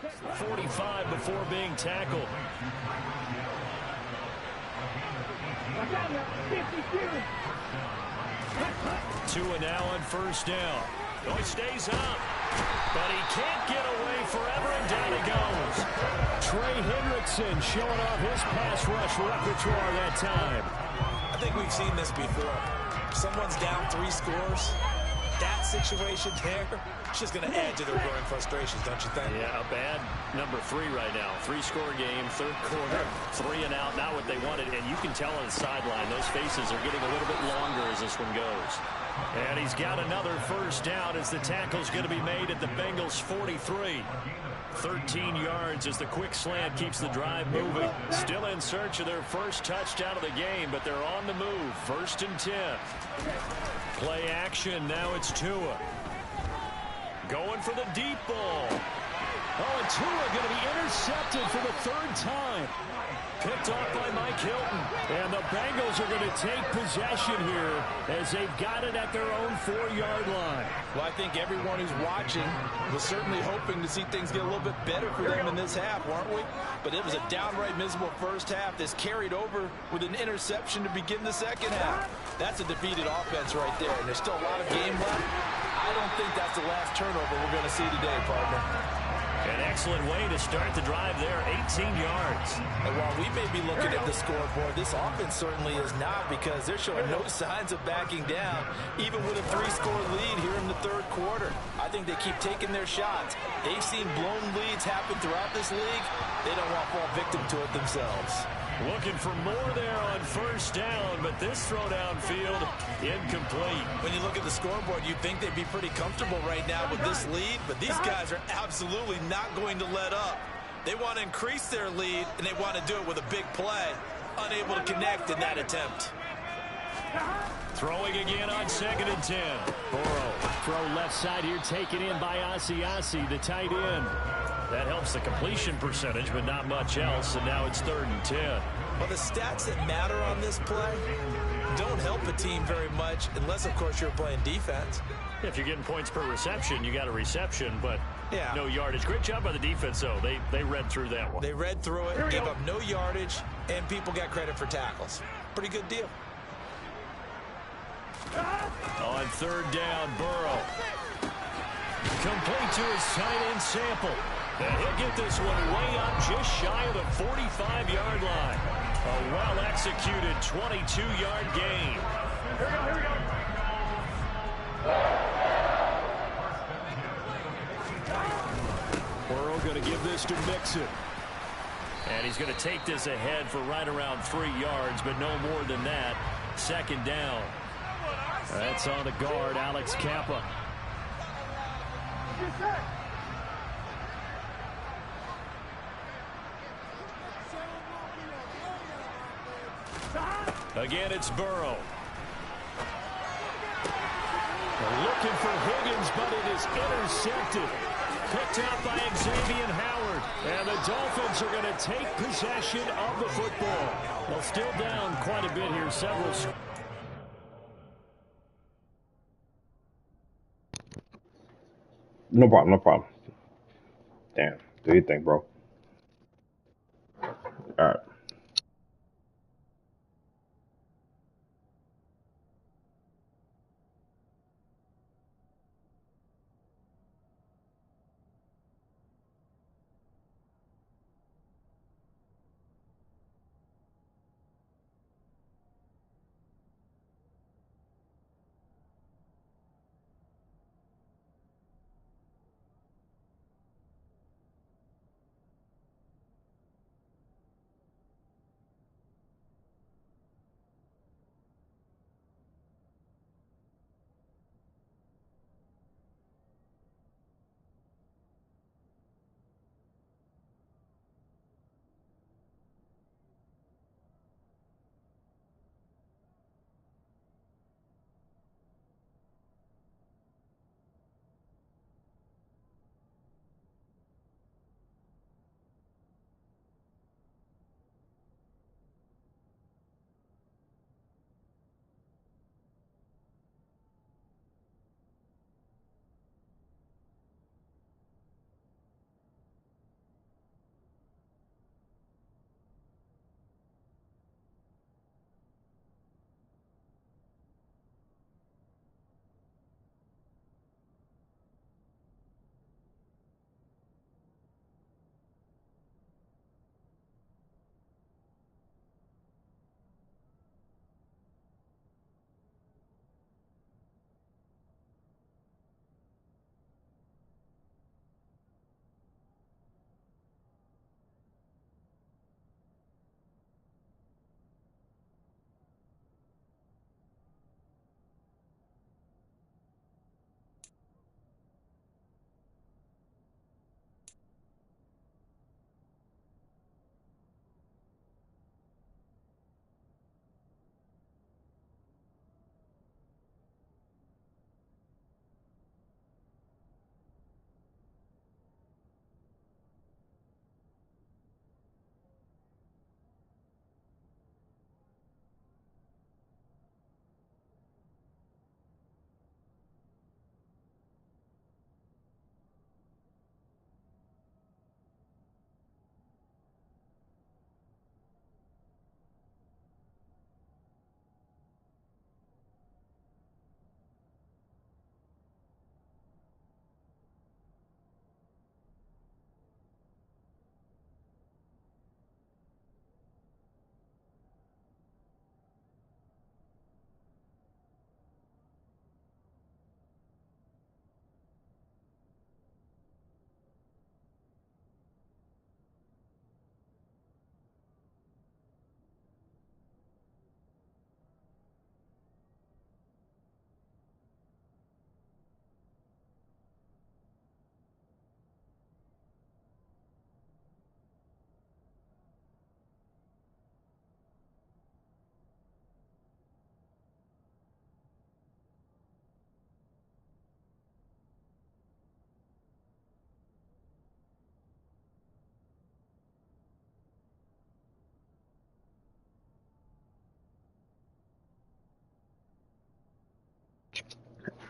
45 before being tackled. Tua now on first down. Oh, he stays up, but he can't get away forever, and down he goes. Trey Hendrickson showing off his pass rush repertoire that time. I think we've seen this before. Someone's down 3 scores. That situation there, it's just going to add to their growing frustrations, don't you think? Yeah, a bad number 3 right now. 3-score game, third quarter, 3 and out, not what they wanted. And you can tell on the sideline, those faces are getting a little bit longer as this one goes. And he's got another first down as the tackle's going to be made at the Bengals 43. 13 yards as the quick slant keeps the drive moving. Still in search of their first touchdown of the game, but they're on the move. 1st and 10. Play action. Now it's Tua. Going for the deep ball. Oh, and Tua going to be intercepted for the 3rd time. Picked off by Mike Hilton. And the Bengals are going to take possession here as they've got it at their own 4-yard line. Well, I think everyone who's watching was certainly hoping to see things get a little bit better for them in this half, weren't we? But it was a downright miserable first half that's carried over with an interception to begin the second half. That's a defeated offense right there, and there's still a lot of game left. I don't think that's the last turnover we're going to see today, partner. An excellent way to start the drive there, 18 yards. And while we may be looking at the scoreboard, this offense certainly is not, because they're showing no signs of backing down, even with a 3-score lead here in the 3rd quarter. I think they keep taking their shots. They've seen blown leads happen throughout this league. They don't want to fall victim to it themselves. Looking for more there on first down, but this throw downfield incomplete. When you look at the scoreboard, you'd think they'd be pretty comfortable right now with this lead, but these guys are absolutely not going to let up. They want to increase their lead, and they want to do it with a big play. Unable to connect in that attempt. Throwing again on 2nd and 10. Burrow, throw left side here, taken in by Asiasi, the tight end. That helps the completion percentage, but not much else, and now it's 3rd and 10. Well, the stats that matter on this play don't help a team very much unless, of course, you're playing defense. If you're getting points per reception, you got a reception, but yeah, no yardage. Great job by the defense, though. They read through that one. They read through it, gave up no yardage, and people got credit for tackles. Pretty good deal. On 3rd down, Burrow. Complete to his tight end Sample. And he'll get this one way up just shy of the 45-yard line. A well-executed 22-yard gain. Here we go. Burrow going to give this to Mixon. And he's going to take this ahead for right around 3 yards, but no more than that. 2nd down. That's on the guard, Alex Kappa. Again, it's Burrow. They're looking for Higgins, but it is intercepted. Picked out by Xavier Howard. And the Dolphins are going to take possession of the football. They'll still down quite a bit here. Several. No problem, no problem. Damn, do you think, bro? All right.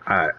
All right.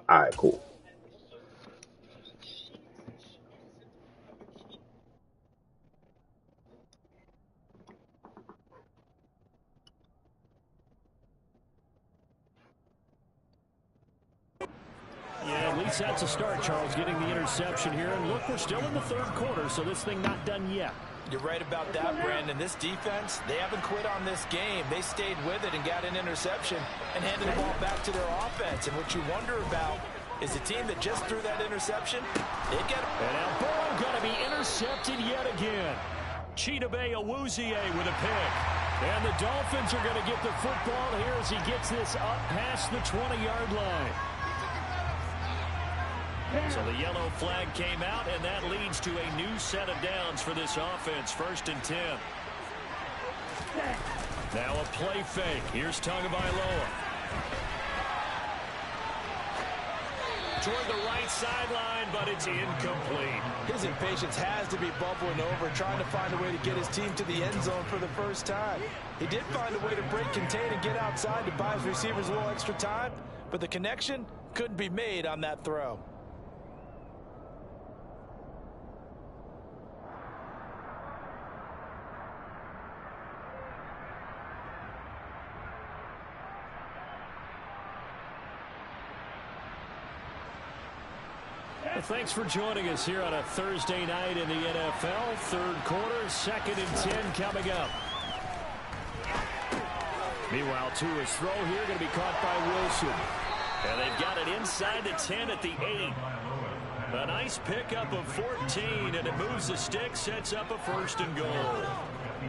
All right, cool. Yeah, at least that's a start, Charles, getting the interception here. And look, we're still in the third quarter, so this thing not done yet. You're right about that, Brandon. This defense, they haven't quit on this game. They stayed with it and got an interception and handed the ball back to their offense. And what you wonder about is the team that just threw that interception, they get it. And now Burrow going to be intercepted yet again. Chidobe Awuzie with a pick. And the Dolphins are going to get the football here as he gets this up past the 20-yard line. So the yellow flag came out, and that leads to a new set of downs for this offense. 1st and 10. Now a play fake. Here's Tagovailoa. Toward the right sideline, but it's incomplete. His impatience has to be bubbling over, trying to find a way to get his team to the end zone for the first time. He did find a way to break contain and get outside to buy his receivers a little extra time, but the connection couldn't be made on that throw. Thanks for joining us here on a Thursday night in the NFL. Third quarter, 2nd and 10 coming up. Meanwhile, Tua's throw here going to be caught by Wilson. And they've got it inside the 10 at the 8. A nice pickup of 14, and it moves the stick, sets up a 1st and goal.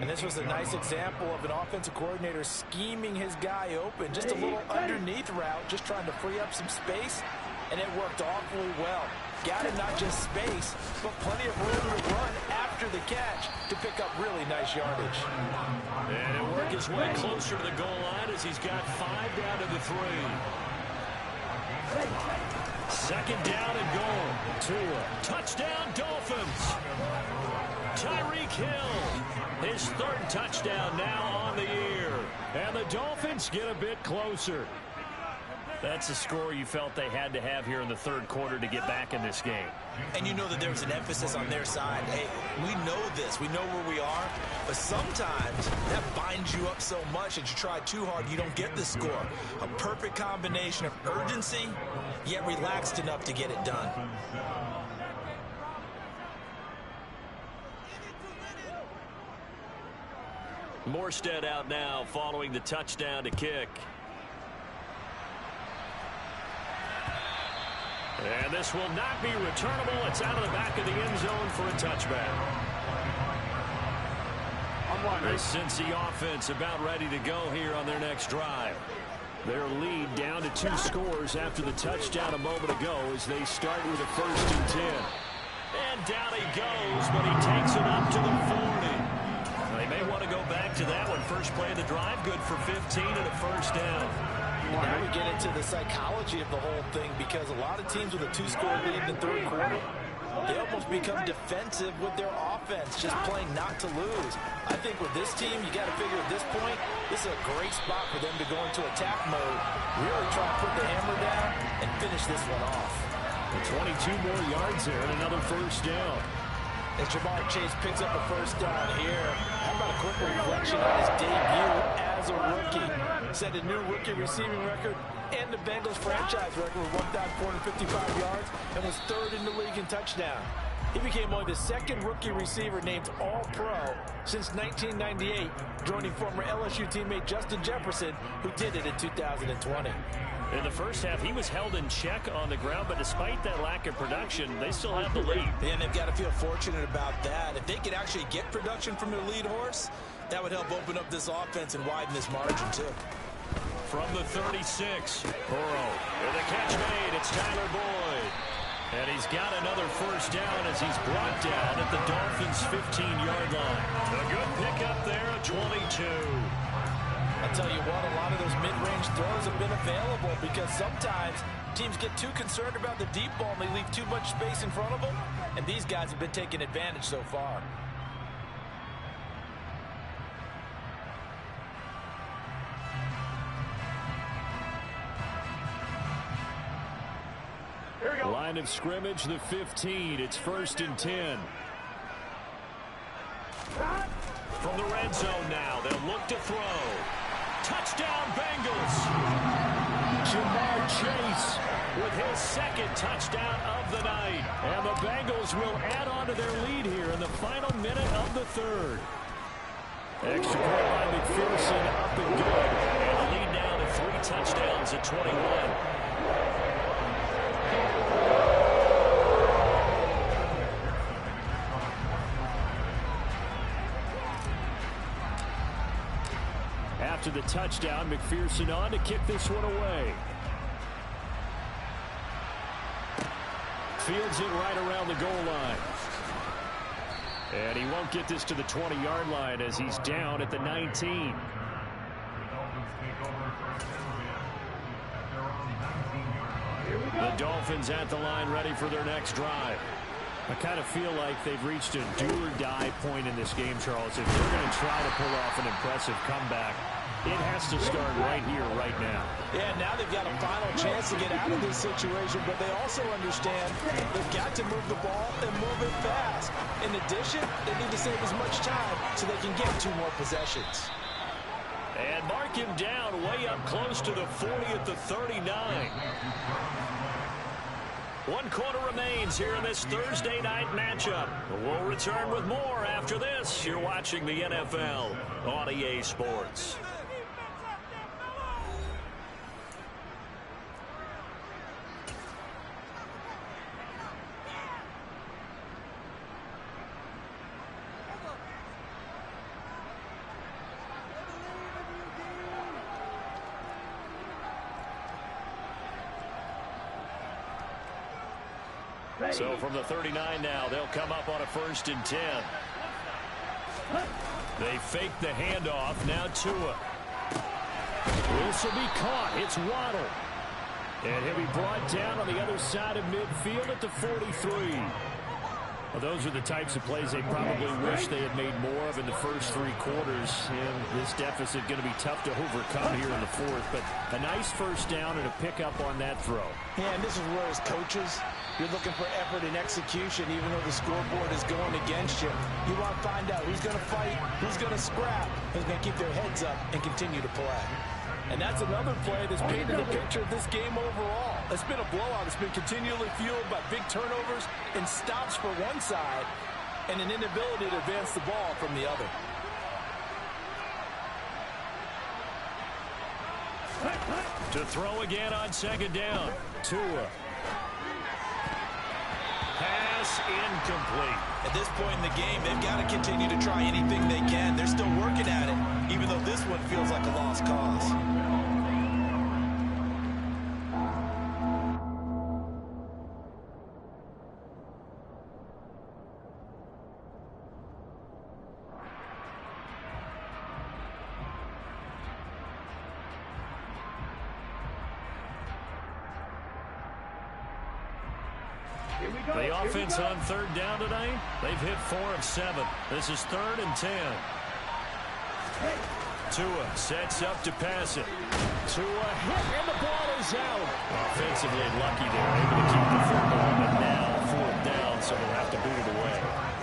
And this was a nice example of an offensive coordinator scheming his guy open. Just a little underneath route, just trying to free up some space, and it worked awfully well. Got him not just space, but plenty of room to run after the catch to pick up really nice yardage. And it'll work his way closer to the goal line as he's got 5 down to the 3. 2nd down and goal. Tua. Touchdown, Dolphins. Tyreek Hill. His 3rd touchdown now on the year. And the Dolphins get a bit closer. That's a score you felt they had to have here in the third quarter to get back in this game. And you know that there was an emphasis on their side. Hey, we know this. We know where we are. But sometimes that binds you up so much that you try too hard, you don't get the score. A perfect combination of urgency, yet relaxed enough to get it done. Morstead out now following the touchdown to kick. And this will not be returnable. It's out of the back of the end zone for a touchback. The Cincy offense about ready to go here on their next drive. Their lead down to 2 scores after the touchdown a moment ago as they start with a 1st and 10. And down he goes, but he takes it up to the 40. They may want to go back to that one. First play of the drive, good for 15 and a 1st down. And now we get into the psychology of the whole thing, because a lot of teams with a 2-score lead in the third quarter, they almost become defensive with their offense, just playing not to lose. I think with this team, you got to figure at this point, this is a great spot for them to go into attack mode, really try to put the hammer down and finish this one off. 22 more yards there and another 1st down. As Ja'Marr Chase picks up a 1st down here, how about a quick reflection on his debut as a rookie? Set a new rookie receiving record and the Bengals franchise record with 1,455 yards and was 3rd in the league in touchdown. He became only the 2nd rookie receiver named All-Pro since 1998, joining former LSU teammate Justin Jefferson, who did it in 2020. In the first half, he was held in check on the ground, but despite that lack of production, they still have the lead. And they've got to feel fortunate about that. If they could actually get production from their lead horse, that would help open up this offense and widen this margin, too. From the 36, Burrow with a catch made. It's Tyler Boyd. And he's got another 1st down as he's brought down at the Dolphins' 15-yard line. A good pickup there, a 22. I'll tell you what, a lot of those mid-range throws have been available because sometimes teams get too concerned about the deep ball and they leave too much space in front of them, and these guys have been taking advantage so far. Line of scrimmage, the 15. It's 1st and 10. From the red zone now, they'll look to throw. Touchdown, Bengals! Jamar Chase with his 2nd touchdown of the night. And the Bengals will add on to their lead here in the final minute of the 3rd. Extra point by McPherson, up and good. And the lead down to 3 touchdowns at 21. After the touchdown, McPherson on to kick this one away. Fields it right around the goal line. And he won't get this to the 20-yard line as he's down at the 19. The Dolphins at the line ready for their next drive. I kind of feel like they've reached a do-or-die point in this game, Charles. If they're going to try to pull off an impressive comeback, it has to start right here, right now. Yeah, now they've got a final chance to get out of this situation, but they also understand they've got to move the ball and move it fast. In addition, they need to save as much time so they can get 2 more possessions. And mark him down way up close to the 40 at the 39. 1 quarter remains here in this Thursday night matchup. We'll return with more after this. You're watching the NFL on EA Sports. So from the 39 now, they'll come up on a 1st and 10. They fake the handoff. Now Tua. This will be caught. It's Waddle. And he'll be brought down on the other side of midfield at the 43. Well, those are the types of plays they probably wish they had made more of in the first 3 quarters. And this deficit going to be tough to overcome here in the 4th. But a nice first down and a pickup on that throw. Yeah, and this is where as coaches, you're looking for effort and execution even though the scoreboard is going against you. You want to find out who's going to fight, who's going to scrap, who's going to keep their heads up and continue to play. And that's another play that's painted the picture of this game overall. It's been a blowout. It's been continually fueled by big turnovers and stops for one side and an inability to advance the ball from the other. To throw again on 2nd down. Tua. Pass incomplete. At this point in the game, they've got to continue to try anything they can. They're still working at it, even though this one feels like a lost cause. The offense on 3rd down tonight, they've hit 4 of 7. This is 3rd and 10. Tua sets up to pass it. Tua hit, and the ball is out. Offensively lucky there, able to keep the football, but now 4th down, so they'll have to boot it away.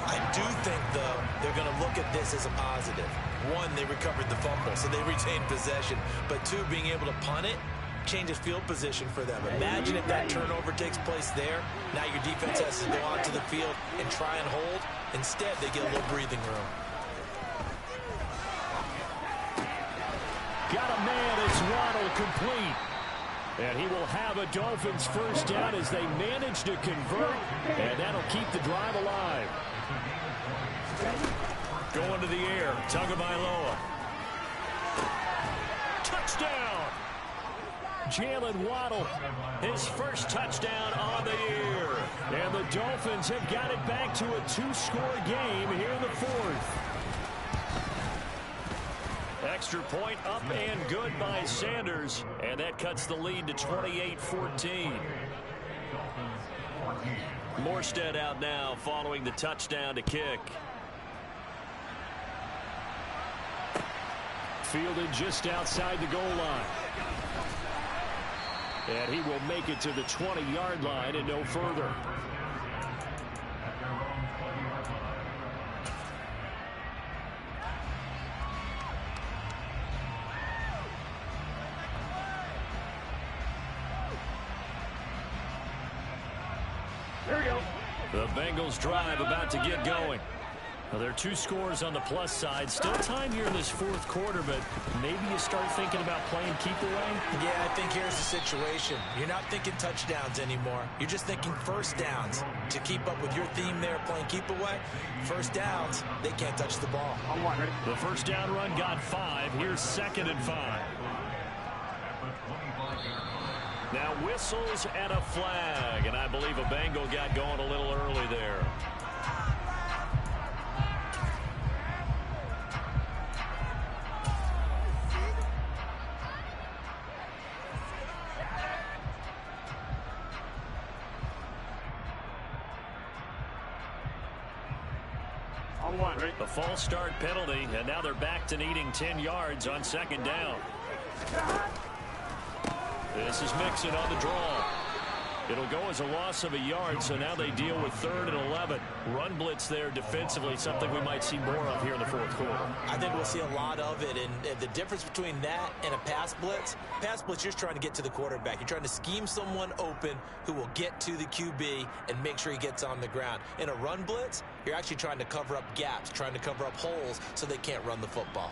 I do think, though, they're going to look at this as a positive. 1, they recovered the fumble, so they retained possession. But 2, being able to punt it changes field position for them. Imagine if that turnover takes place there. Now your defense has to go onto the field and try and hold. Instead, they get a little breathing room. Got a man. It's Waddle complete. And he will have a Dolphins first down as they manage to convert. And that'll keep the drive alive. Going to the air. Tagovailoa. Touchdown. Jalen Waddle, his first touchdown on the year. And the Dolphins have got it back to a 2-score game here in the 4th. Extra point up and good by Sanders. And that cuts the lead to 28-14. Morstead out now following the touchdown to kick. Fielded just outside the goal line. And he will make it to the 20-yard line and no further. There we go. The Bengals drive about to get going. Well, there are 2 scores on the plus side. Still time here in this fourth quarter, but maybe you start thinking about playing keep away? Yeah, I think here's the situation. You're not thinking touchdowns anymore. You're just thinking first downs. To keep up with your theme there, playing keep away, first downs, they can't touch the ball. On one, ready? The first down run got 5. Here's 2nd and 5. Now whistles and a flag, and I believe a Bengal got going a little early there. On one, ready? The false start penalty, and now they're back to needing 10 yards on 2nd down. This is Mixon on the draw. It'll go as a loss of a yard, so now they deal with 3rd and 11. Run blitz there defensively, something we might see more of here in the fourth quarter. I think we'll see a lot of it, and the difference between that and a pass blitz, you're just trying to get to the quarterback. You're trying to scheme someone open who will get to the QB and make sure he gets on the ground. In a run blitz, you're actually trying to cover up gaps, trying to cover up holes so they can't run the football.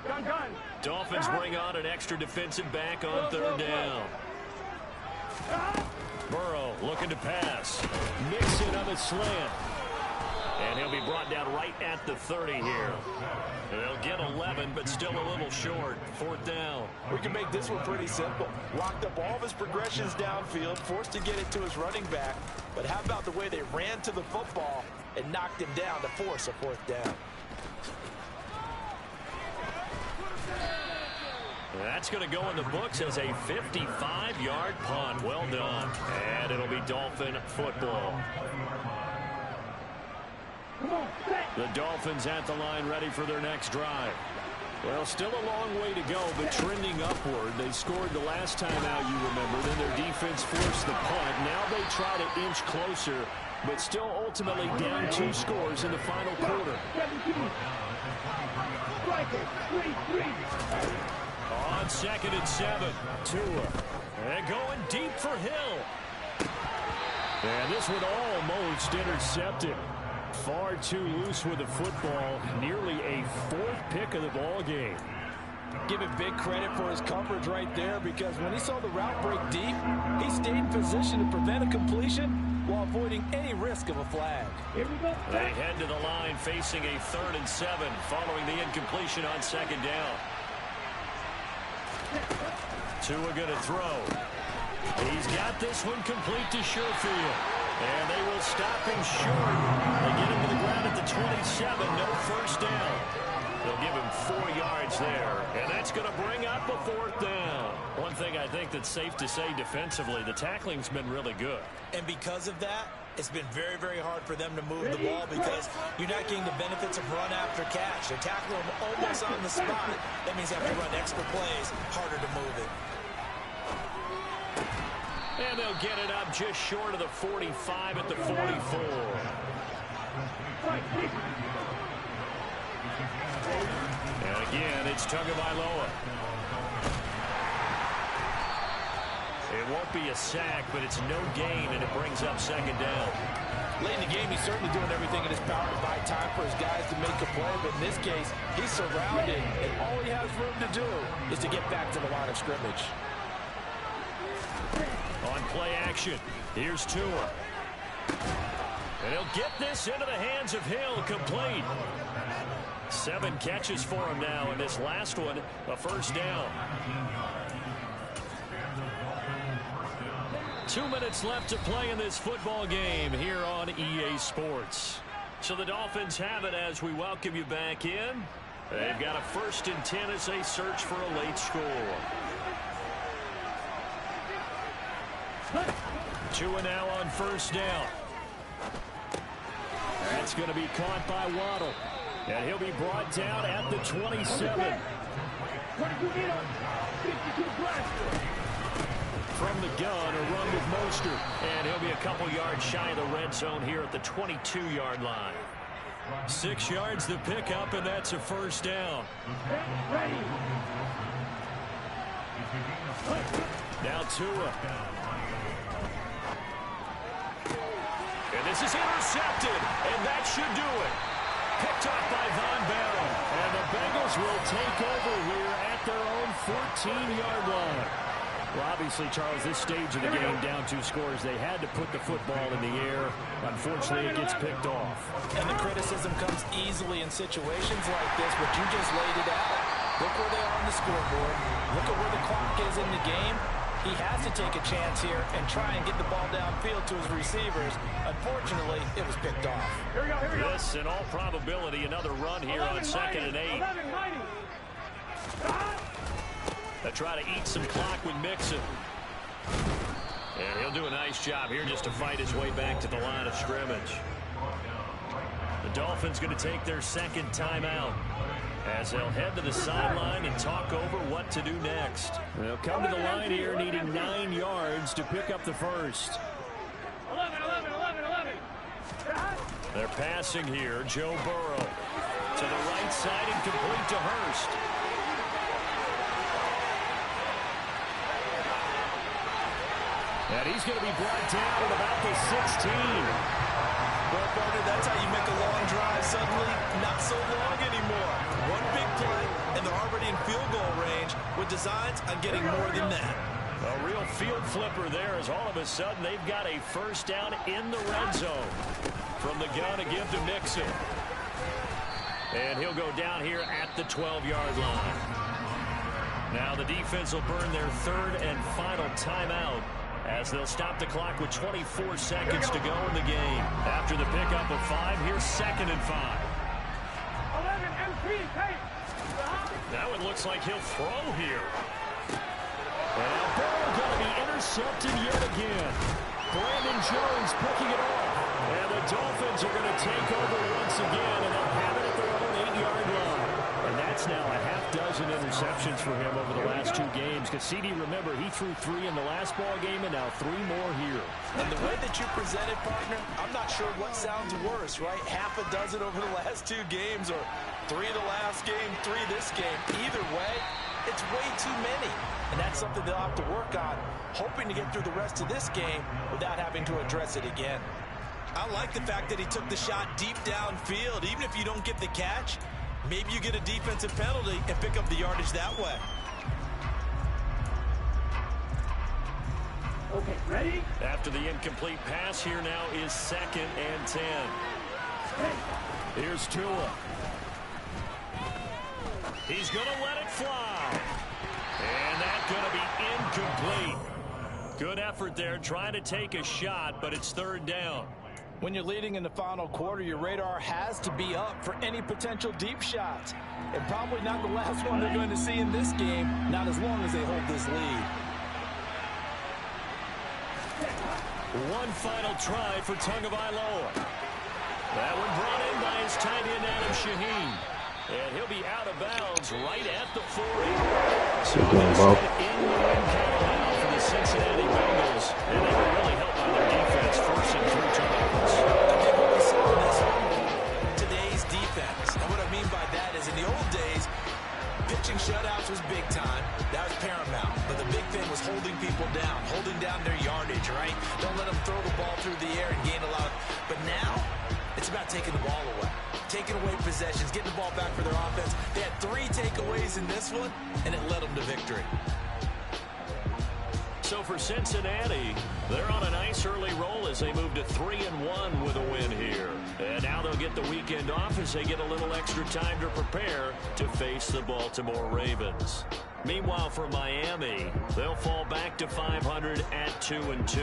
Gun. Dolphins bring on an extra defensive back on 3rd down. Burrow looking to pass. Mixon on the slant. And he'll be brought down right at the 30 here. They'll get 11, but still a little short. 4th down. We can make this one pretty simple. Locked up all of his progressions downfield, forced to get it to his running back. But how about the way they ran to the football and knocked him down to force a 4th down? That's going to go in the books as a 55-yard punt. Well done. And it'll be Dolphin football. The Dolphins at the line ready for their next drive. Well, still a long way to go, but trending upward. They scored the last time out, you remember. Then their defense forced the punt. Now they try to inch closer, but still ultimately down 2 scores in the final quarter. On 2nd and 7, Tua. And going deep for Hill. And this one almost intercepted. Far too loose with the football. Nearly a 4th pick of the ball game. Give him big credit for his coverage right there, because when he saw the route break deep, he stayed in position to prevent a completion while avoiding any risk of a flag. They head to the line facing a 3rd and 7 following the incompletion on 2nd down. Tua going to throw. He's got this one complete to Sherfield. And they will stop him short. They get him to the ground at the 27. No first down. They'll give him 4 yards there. And that's going to bring up a 4th down. One thing I think that's safe to say defensively, the tackling's been really good. And because of that, it's been very, very hard for them to move the ball because you're not getting the benefits of run after catch. They're tackling them almost on the spot. That means they have to run extra plays, harder to move it. And they'll get it up just short of the 45 at the 44. And again, it's Tagovailoa. It won't be a sack, but it's no gain, and it brings up 2nd down. Late in the game, he's certainly doing everything in his power to buy time for his guys to make a play, but in this case, he's surrounded, and all he has room to do is to get back to the line of scrimmage. On play action, here's Tua. And he'll get this into the hands of Hill, complete. 7 catches for him now, and this last one, a first down. 2 minutes left to play in this football game here on EA Sports. So the Dolphins have it as we welcome you back in. They've got a 1st and 10 as they search for a late score. Tua now on first down. That's going to be caught by Waddle. And he'll be brought down at the 27. from the gun, a run with Mostert. And he'll be a couple yards shy of the red zone here at the 22-yard line. 6 yards to pick up, and that's a first down. Now Tua. And this is intercepted, and that should do it. Picked off by Von Bell. And the Bengals will take over here at their own 14-yard line. Well, obviously, Charles, this stage of the game, down 2 scores, they had to put the football in the air. Unfortunately, it gets picked off. And the criticism comes easily in situations like this, but you just laid it out. Look where they are on the scoreboard. Look at where the clock is in the game. He has to take a chance here and try and get the ball downfield to his receivers. Unfortunately, it was picked off. Here we go. Yes, in all probability, another run here on 2nd and 8. They try to eat some clock with Mixon. And he'll do a nice job here just to fight his way back to the line of scrimmage. The Dolphins going to take their 2nd timeout as they'll head to the sideline and talk over what to do next. They'll come to the line here needing 9 yards to pick up the first. 11. They're passing here. Joe Burrow to the right side and complete to Hurst. And he's going to be brought down at about the 16. Well, partner, that's how you make a long drive suddenly not so long anymore. One big play, and they're already in field goal range with designs on getting more than that. A real field flipper there as all of a sudden they've got a first down in the red zone. From the gun to give to Mixon. And he'll go down here at the 12-yard line. Now the defense will burn their 3rd and final timeout as they'll stop the clock with 24 seconds to go in the game. After the pickup of 5, here's 2nd and 5. 11 MP, take. Now it looks like he'll throw here. And now Burrow going to be intercepted yet again. Brandon Jones picking it off. And the Dolphins are going to take over once again, and they'll have it at their own 8-yard line. And that's now a half-dozen interceptions for him over the last 2 games. Cassidy, remember, he threw 3 in the last ball game and now 3 more here. And the way that you presented, partner, I'm not sure what sounds worse, right? Half a dozen over the last 2 games or 3 the last game, 3 this game. Either way, it's way too many. And that's something they'll have to work on, hoping to get through the rest of this game without having to address it again. I like the fact that he took the shot deep downfield. Even if you don't get the catch, maybe you get a defensive penalty and pick up the yardage that way. Okay, ready? After the incomplete pass, here now is 2nd and 10. Here's Tua. He's going to let it fly. And that's going to be incomplete. Good effort there, trying to take a shot, but it's 3rd down. When you're leading in the final quarter, your radar has to be up for any potential deep shots. And probably not the last one they're going to see in this game, not as long as they hold this lead. One final try for Tagovailoa. That one brought in by his tight end, Adam Shaheen. And he'll be out of bounds right at the 40. So for the Cincinnati Bengals. And they were really helped by their defense, forcing 3 turnovers. And what we saw in this one, today's defense. And what I mean by that is in the old days, pitching shutouts was big time. That was paramount. But the big thing was holding people down, holding down their yardage, right? Don't let them throw the ball through the air and gain a lot. But now, it's about taking the ball away. Taking away possessions, getting the ball back for their offense. They had 3 takeaways in this one, and it led them to victory. So for Cincinnati, they're on a nice early roll as they move to 3-1 with a win here. And now they'll get the weekend off as they get a little extra time to prepare to face the Baltimore Ravens. Meanwhile, for Miami, they'll fall back to 500 at 2-2.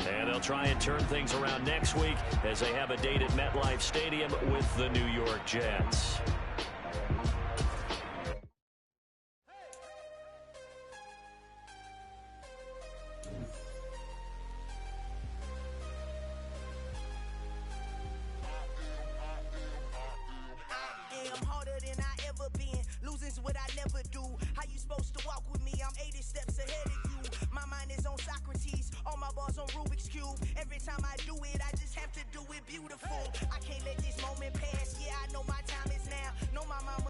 And they'll try and turn things around next week as they have a date at MetLife Stadium with the New York Jets. What I never do. How you supposed to walk with me? I'm 80 steps ahead of you. My mind is on soccer. bars on Rubik's Cube. Every time I do it, I just have to do it beautiful. I can't let this moment pass. Yeah, I know my